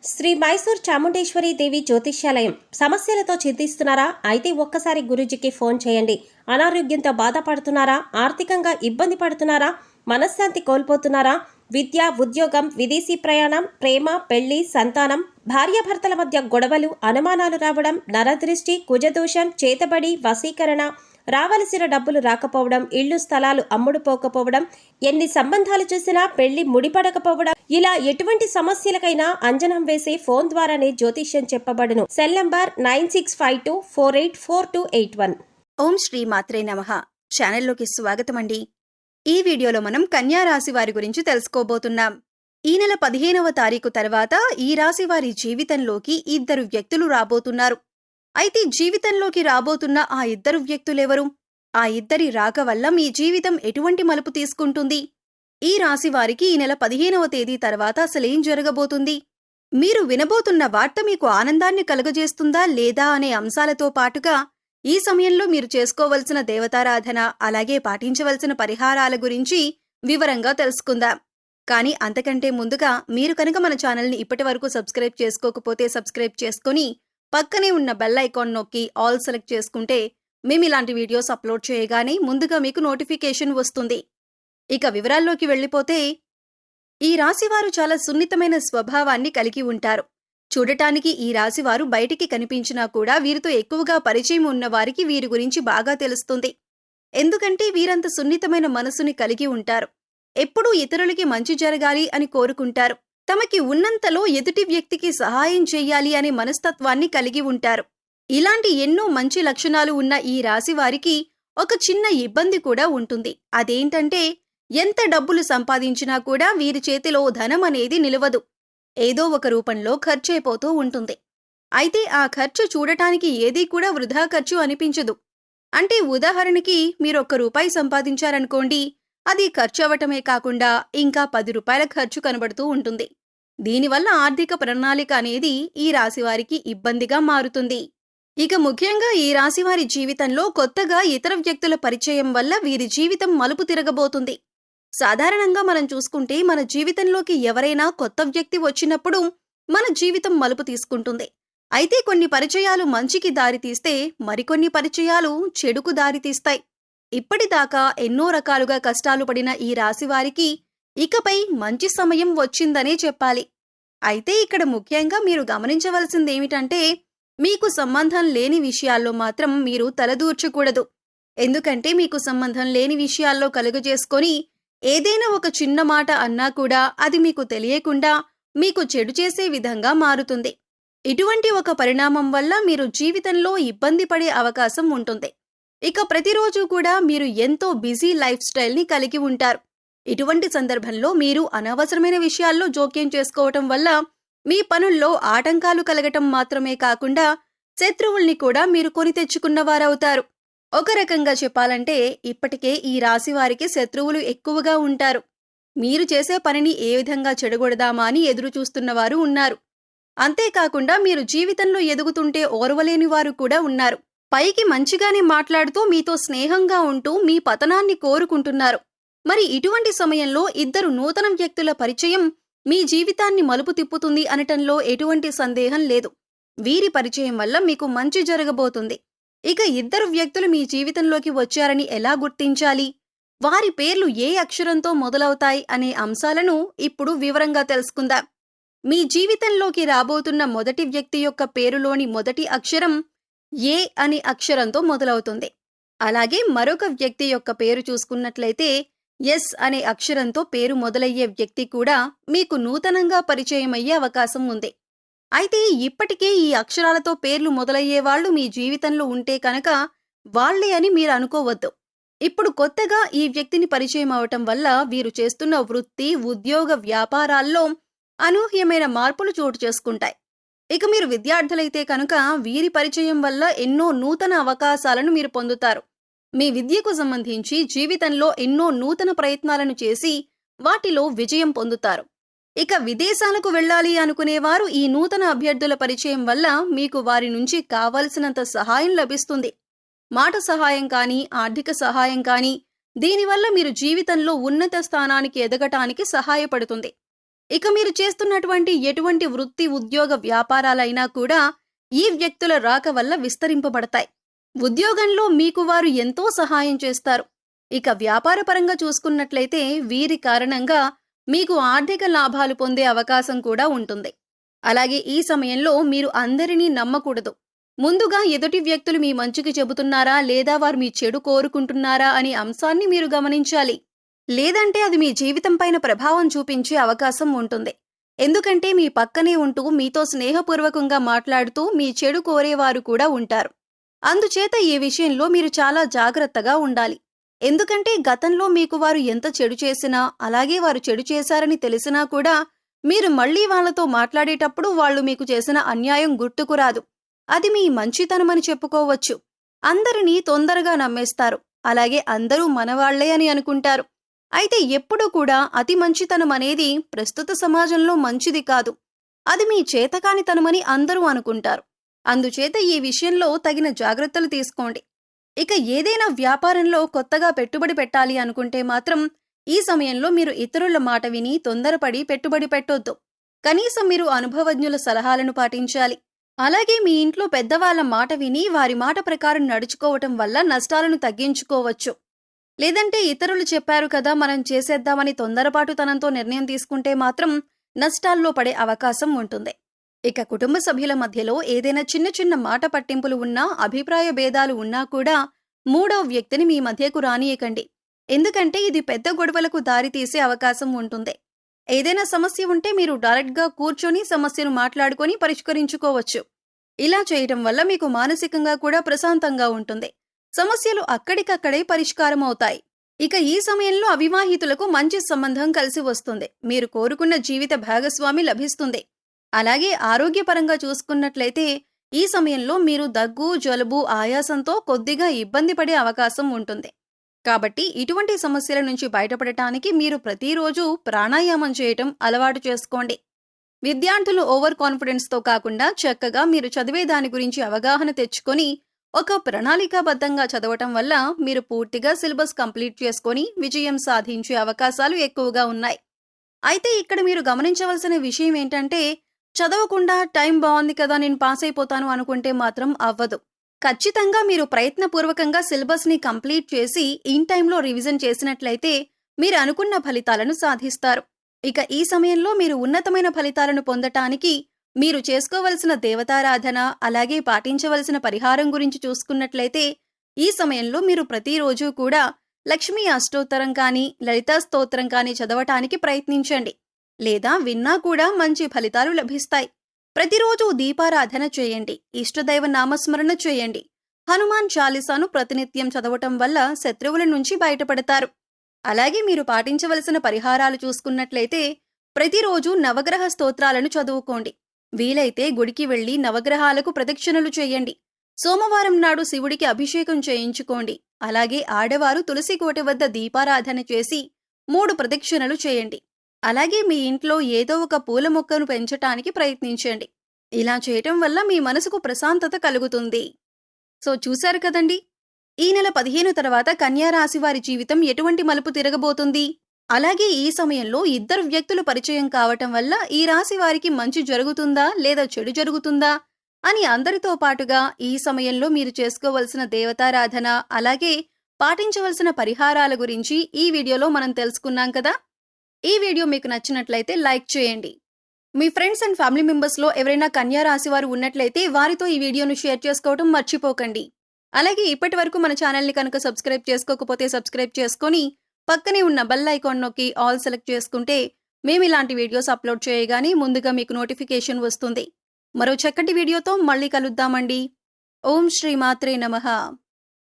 శ్రీ మైసూర్ చాముండేశ్వరి దేవి జ్యోతిష్యాలయం. సమస్యలతో చింతిస్తున్నారా? అయితే ఒక్కసారి గురూజీకి ఫోన్ చేయండి. అనారోగ్యంతో బాధపడుతున్నారా? ఆర్థికంగా ఇబ్బంది పడుతున్నారా? మనశ్శాంతి కోల్పోతున్నారా? విద్య, ఉద్యోగం, విదేశీ ప్రయాణం, ప్రేమ, పెళ్లి, సంతానం, భార్యాభర్తల మధ్య గొడవలు, అనుమానాలు రావడం, నరదృష్టి, కుజదోషం, చేతబడి, వశీకరణ, రావలసిన డబ్బులు రాకపోవడం, ఇళ్లు స్థలాలు అమ్ముడుపోకపోవడం, ఎన్ని సంబంధాలు చూసినా పెళ్లి ముడిపడకపోవడం, ఇలా ఎటువంటి సమస్యలకైనా అంజనం వేసే ఫోన్ ద్వారానే జ్యోతిష్యం చెప్పబడును. Cell number 9652484281. ఓం శ్రీ మాత్రే నమః. ఛానల్లోకి స్వాగతం అండి. ఈ వీడియోలో మనం కన్యా రాశి వారి గురించి తెలుసుకోబోతున్నాం. ఈ నెల 15వ తారీఖు తర్వాత ఈ రాశి వారి జీవితంలోకి ఇద్దరు వ్యక్తులు రాబోతున్నారు. అయితే జీవితంలోకి రాబోతున్న ఆ ఇద్దరు వ్యక్తులెవరు? ఆ ఇద్దరి రాక వల్ల మీ జీవితం ఎటువంటి మలుపు తీసుకుంటుంది? ఈ రాశి వారికి ఈ నెల 15వ తేదీ తర్వాత అసలేం జరగబోతుంది? మీరు వినబోతున్న వార్త మీకు ఆనందాన్ని కలుగజేస్తుందా లేదా అనే అంశాలతో పాటుగా ఈ సమయంలో మీరు చేసుకోవలసిన దేవతారాధన, అలాగే పాటించవలసిన పరిహారాల గురించి వివరంగా తెలుసుకుందాం. కానీ అంతకంటే ముందుగా మీరు కనుక మన ఛానల్ని ఇప్పటివరకు సబ్స్క్రైబ్ చేసుకోకపోతే సబ్స్క్రైబ్ చేసుకుని పక్కనే ఉన్న బెల్ ఐకాన్ నొక్కి ఆల్ సెలెక్ట్ చేసుకుంటే మేము ఇలాంటి వీడియోస్ అప్లోడ్ చేయగానే ముందుగా మీకు నోటిఫికేషన్ వస్తుంది. ఇక వివరాల్లోకి వెళ్ళిపోతే, ఈ రాశివారు చాలా సున్నితమైన స్వభావాన్ని కలిగి ఉంటారు. చూడటానికి ఈ రాశివారు బయటికి కనిపించినా కూడా వీరితో ఎక్కువగా పరిచయం ఉన్న వారికి వీరి గురించి బాగా తెలుస్తుంది. ఎందుకంటే వీరంత సున్నితమైన మనసుని కలిగి ఉంటారు. ఎప్పుడూ ఇతరులకి మంచి జరగాలి అని కోరుకుంటారు. తమకి ఉన్నంతలో ఎదుటి వ్యక్తికి సహాయం చెయ్యాలి అనే మనస్తత్వాన్ని కలిగి ఉంటారు. ఇలాంటి ఎన్నో మంచి లక్షణాలు ఉన్న ఈ రాశివారికి ఒక చిన్న ఇబ్బంది కూడా ఉంటుంది. అదేంటంటే, ఎంత డబ్బులు సంపాదించినా కూడా వీరి చేతిలో ధనం అనేది నిలవదు. ఏదో ఒక రూపంలో ఖర్చయిపోతూ ఉంటుంది. అయితే ఆ ఖర్చు చూడటానికి ఏదీ కూడా వృధా ఖర్చు అనిపించదు. అంటే ఉదాహరణకి మీరొక్క రూపాయి సంపాదించారనుకోండి, అది ఖర్చు అవటమే కాకుండా ఇంకా 10 రూపాయల ఖర్చు కనబడుతూ ఉంటుంది. దీనివల్ల ఆర్థిక ప్రణాళిక అనేది ఈ రాశివారికి ఇబ్బందిగా మారుతుంది. ఇక ముఖ్యంగా ఈ రాశివారి జీవితంలో కొత్తగా ఇతర వ్యక్తుల పరిచయం వల్ల వీరి జీవితం మలుపు తిరగబోతుంది. సాధారణంగా మనం చూసుకుంటే మన జీవితంలోకి ఎవరైనా కొత్త వ్యక్తి వచ్చినప్పుడు మన జీవితం మలుపు తీసుకుంటుంది. అయితే కొన్ని పరిచయాలు మంచికి దారితీస్తే మరికొన్ని పరిచయాలు చెడుకు దారితీస్తాయి. ఇప్పటిదాకా ఎన్నో రకాలుగా కష్టాలు పడిన ఈ రాశివారికి ఇకపై మంచి సమయం వచ్చిందనే చెప్పాలి. అయితే ఇక్కడ ముఖ్యంగా మీరు గమనించవలసిందేమిటంటే, మీకు సంబంధం లేని విషయాల్లో మాత్రం మీరు తలదూర్చకూడదు. ఎందుకంటే మీకు సంబంధం లేని విషయాల్లో కలుగజేసుకొని ఏదైనా ఒక చిన్న మాట అన్నా కూడా అది మీకు తెలియకుండా మీకు చెడు చేసే విధంగా మారుతుంది. ఇటువంటి ఒక పరిణామం వల్ల మీరు జీవితంలో ఇబ్బంది పడే అవకాశం ఉంటుంది. ఇక ప్రతిరోజు కూడా మీరు ఎంతో బిజీ లైఫ్ స్టైల్ని కలిగి ఉంటారు. ఇటువంటి సందర్భంలో మీరు అనవసరమైన విషయాల్లో జోక్యం చేసుకోవటం వల్ల మీ పనుల్లో ఆటంకాలు కలగటం మాత్రమే కాకుండా శత్రువుల్ని కూడా మీరు కొని తెచ్చుకున్నవారవుతారు. ఒక రకంగా చెప్పాలంటే ఇప్పటికే ఈ రాశివారికి శత్రువులు ఎక్కువగా ఉంటారు. మీరు చేసే పనిని ఏ విధంగా చెడగొడదామా అని ఎదురు చూస్తున్నవారు ఉన్నారు. అంతేకాకుండా మీరు జీవితంలో ఎదుగుతుంటే ఓర్వలేని వారు కూడా ఉన్నారు. పైకి మంచిగానే మాట్లాడుతూ మీతో స్నేహంగా ఉంటూ మీ పతనాన్ని కోరుకుంటున్నారు. మరి ఇటువంటి సమయంలో ఇద్దరు నూతన వ్యక్తుల పరిచయం మీ జీవితాన్ని మలుపు తిప్పుతుంది అనటంలో ఎటువంటి సందేహం లేదు. వీరి పరిచయం వల్ల మీకు మంచి జరగబోతుంది. ఇక ఇద్దరు వ్యక్తులు మీ జీవితంలోకి వచ్చారని ఎలా గుర్తించాలి? వారి పేర్లు ఏ అక్షరంతో మొదలవుతాయి అనే అంశాలను ఇప్పుడు వివరంగా తెలుసుకుందాం. మీ జీవితంలోకి రాబోతున్న మొదటి వ్యక్తి యొక్క పేరులోని మొదటి అక్షరం ఏ అనే అక్షరంతో మొదలవుతుంది. అలాగే మరొక వ్యక్తి యొక్క పేరు చూసుకున్నట్లయితే ఎస్ అనే అక్షరంతో పేరు మొదలయ్యే వ్యక్తి కూడా మీకు నూతనంగా పరిచయమయ్యే అవకాశం ఉంది. అయితే ఇప్పటికే ఈ అక్షరాలతో పేర్లు మొదలయ్యే వాళ్ళు మీ జీవితంలో ఉంటే కనుక వాళ్లే అని మీరు అనుకోవద్దు. ఇప్పుడు కొత్తగా ఈ వ్యక్తిని పరిచయం అవటం వల్ల వీరు చేస్తున్న వృత్తి, ఉద్యోగ, వ్యాపారాల్లో అనూహ్యమైన మార్పులు చోటు చేసుకుంటాయి. ఇక మీరు విద్యార్థులైతే కనుక వీరి పరిచయం వల్ల ఎన్నో నూతన అవకాశాలను మీరు పొందుతారు. మీ విద్యకు సంబంధించి జీవితంలో ఎన్నో నూతన ప్రయత్నాలను చేసి వాటిలో విజయం పొందుతారు. ఇక విదేశాలకు వెళ్ళాలి అనుకునేవారు ఈ నూతన అభ్యర్థుల పరిచయం వల్ల మీకు వారి నుంచి కావలసినంత సహాయం లభిస్తుంది. మాట సహాయం కానీ, ఆర్థిక సహాయం కానీ, దీనివల్ల మీరు జీవితంలో ఉన్నత స్థానానికి ఎదగటానికి సహాయపడుతుంది. ఇక మీరు చేస్తున్నటువంటి ఎటువంటి వృత్తి ఉద్యోగ వ్యాపారాలైనా కూడా ఈ వ్యక్తుల రాక వల్ల విస్తరింపబడతాయి. ఉద్యోగంలో మీకు వారు ఎంతో సహాయం చేస్తారు. ఇక వ్యాపారపరంగా చూసుకున్నట్లయితే వీరి కారణంగా మీకు ఆర్థిక లాభాలు పొందే అవకాశం కూడా ఉంటుంది. అలాగే ఈ సమయంలో మీరు అందరినీ నమ్మకూడదు. ముందుగా ఎదుటి వ్యక్తులు మీ మంచికి చెబుతున్నారా లేదా వారు మీ చెడు కోరుకుంటున్నారా అనే అంశాన్ని మీరు గమనించాలి. లేదంటే అది మీ జీవితం పైన ప్రభావం చూపించే అవకాశం ఉంటుంది. ఎందుకంటే మీ పక్కనే ఉంటూ మీతో స్నేహపూర్వకంగా మాట్లాడుతూ మీ చెడు కోరేవారు కూడా ఉంటారు. అందుచేత ఈ విషయంలో మీరు చాలా జాగ్రత్తగా ఉండాలి. ఎందుకంటే గతంలో మీకు వారు ఎంత చెడు చేసినా, అలాగే వారు చెడు చేశారని తెలిసినా కూడా మీరు మళ్లీ వాళ్లతో మాట్లాడేటప్పుడు వాళ్లు మీకు చేసిన అన్యాయం గుర్తుకు రాదు. అది మీ మంచితనమని చెప్పుకోవచ్చు. అందరినీ తొందరగా నమ్మేస్తారు. అలాగే అందరూ మనవాళ్లే అని అనుకుంటారు. అయితే ఎప్పుడూ కూడా అతి మంచితనం అనేది ప్రస్తుత సమాజంలో మంచిది కాదు. అది మీ చేతకానితనమని అందరూ అనుకుంటారు. అందుచేత ఈ విషయంలో తగిన జాగ్రత్తలు తీసుకోండి. ఇక ఏదైనా వ్యాపారంలో కొత్తగా పెట్టుబడి పెట్టాలి అనుకుంటే మాత్రం ఈ సమయంలో మీరు ఇతరుల మాట విని తొందరపడి పెట్టుబడి పెట్టొద్దు. కనీసం మీరు అనుభవజ్ఞుల సలహాలను పాటించాలి. అలాగే మీ ఇంట్లో పెద్దవాళ్ల మాట విని వారి మాట ప్రకారం నడుచుకోవటం వల్ల నష్టాలను తగ్గించుకోవచ్చు. లేదంటే ఇతరులు చెప్పారు కదా మనం చేసేద్దామని తొందరపాటుతనంతో నిర్ణయం తీసుకుంటే మాత్రం నష్టాల్లో పడే అవకాశం ఉంటుంది. ఇక కుటుంబ సభ్యుల మధ్యలో ఏదైనా చిన్న చిన్న మాట పట్టింపులు ఉన్నా, అభిప్రాయ భేదాలు ఉన్నా కూడా మూడవ వ్యక్తిని మీ మధ్యకు రానియకండి. ఎందుకంటే ఇది పెద్ద గొడవలకు దారితీసే అవకాశం ఉంటుంది. ఏదైనా సమస్య ఉంటే మీరు డైరెక్ట్గా కూర్చొని సమస్యను మాట్లాడుకొని పరిష్కరించుకోవచ్చు. ఇలా చేయటం వల్ల మీకు మానసికంగా కూడా ప్రశాంతంగా ఉంటుంది. సమస్యలు అక్కడికక్కడే పరిష్కారం అవుతాయి. ఇక ఈ సమయంలో అవివాహితులకు మంచి సంబంధం కలిసి వస్తుంది. మీరు కోరుకున్న జీవిత భాగస్వామి లభిస్తుంది. అలాగే ఆరోగ్యపరంగా చూసుకున్నట్లయితే ఈ సమయంలో మీరు దగ్గు, జలుబు, ఆయాసంతో కొద్దిగా ఇబ్బంది పడే అవకాశం ఉంటుంది. కాబట్టి ఇటువంటి సమస్యల నుంచి బయటపడటానికి మీరు ప్రతిరోజు ప్రాణాయామం చేయటం అలవాటు చేసుకోండి. విద్యార్థులు ఓవర్ కాన్ఫిడెన్స్తో కాకుండా చక్కగా మీరు చదివే దాని గురించి అవగాహన తెచ్చుకొని ఒక ప్రణాళికాబద్ధంగా చదవటం వల్ల మీరు పూర్తిగా సిలబస్ కంప్లీట్ చేసుకొని విజయం సాధించే అవకాశాలు ఎక్కువగా ఉన్నాయి. అయితే ఇక్కడ మీరు గమనించవలసిన విషయం ఏంటంటే చదవకుండా టైం బాగుంది కదా నేను పాస్ అయిపోతాను అనుకుంటే మాత్రం అవ్వదు. ఖచ్చితంగా మీరు ప్రయత్నపూర్వకంగా సిలబస్ని కంప్లీట్ చేసి ఇన్ టైంలో రివిజన్ చేసినట్లయితే మీరు అనుకున్న ఫలితాలను సాధిస్తారు. ఇక ఈ సమయంలో మీరు ఉన్నతమైన ఫలితాలను పొందటానికి మీరు చేసుకోవలసిన దేవతారాధన, అలాగే పాటించవలసిన పరిహారం గురించి చూసుకున్నట్లయితే ఈ సమయంలో మీరు ప్రతిరోజు కూడా లక్ష్మీ అష్టోత్తరం కానీ, లలితా స్తోత్రం కానీ చదవటానికి ప్రయత్నించండి. లేదా విన్నా కూడా మంచి ఫలితాలు లభిస్తాయి. ప్రతిరోజు దీపారాధన చేయండి. ఇష్టదైవ నామస్మరణ చేయండి. హనుమాన్ చాలీసాను ప్రతినిత్యం చదవటం వల్ల శత్రువుల నుంచి బయటపడతారు. అలాగే మీరు పాటించవలసిన పరిహారాలు చూసుకున్నట్లయితే ప్రతిరోజు నవగ్రహ స్తోత్రాలను చదువుకోండి. వీలైతే గుడికి వెళ్లి నవగ్రహాలకు ప్రదక్షిణలు చేయండి. సోమవారం నాడు శివుడికి అభిషేకం చేయించుకోండి. అలాగే ఆడవారు తులసి కోట వద్ద దీపారాధన చేసి 3 ప్రదక్షిణలు చేయండి. అలాగే మీ ఇంట్లో ఏదో ఒక పూల మొక్కను పెంచటానికి ప్రయత్నించండి. ఇలా చేయటం వల్ల మీ మనసుకు ప్రశాంతత కలుగుతుంది. సో చూశారు కదండి, ఈ నెల 15 తర్వాత కన్యా రాశి వారి జీవితం ఎటువంటి మలుపు తిరగబోతుంది. అలాగే ఈ సమయంలో ఇద్దరు వ్యక్తులు పరిచయం కావటం వల్ల ఈ రాశి వారికి మంచి జరుగుతుందా లేదా చెడు జరుగుతుందా అని అందరితో పాటుగా ఈ సమయంలో మీరు చేసుకోవలసిన దేవతారాధన, అలాగే పాటించవలసిన పరిహారాల గురించి ఈ వీడియోలో మనం తెలుసుకున్నాం కదా. ఈ వీడియో మీకు నచ్చినట్లయితే లైక్ చేయండి. మీ ఫ్రెండ్స్ అండ్ ఫ్యామిలీ మెంబర్స్లో ఎవరైనా కన్యా రాశి వారు ఉన్నట్లయితే వారితో ఈ వీడియోను షేర్ చేసుకోవడం మర్చిపోకండి. అలాగే ఇప్పటి వరకు మన ఛానల్ని కనుక సబ్స్క్రైబ్ చేసుకోకపోతే సబ్స్క్రైబ్ చేసుకొని పక్కనే ఉన్న బెల్ ఐకాన్ నొక్కి ఆల్ సెలెక్ట్ చేసుకుంటే మేము ఇలాంటి వీడియోస్ అప్లోడ్ చేయగానే ముందుగా మీకు నోటిఫికేషన్ వస్తుంది. మరో చక్కటి వీడియోతో మళ్ళీ కలుద్దామండి. ఓం శ్రీ మాత్రే నమః.